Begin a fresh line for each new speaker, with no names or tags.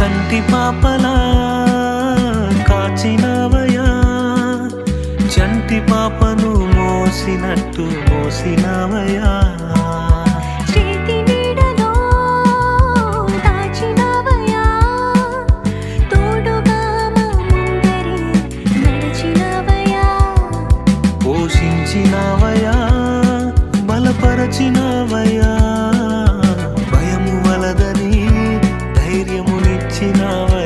కంటి పాపలా కాచినవయా చంటి పాపను మోసినట్టు మోసినవయా పోషించినవయా బలపరచినవయా భయము వలదని ధైర్యమునిచ్చినవయా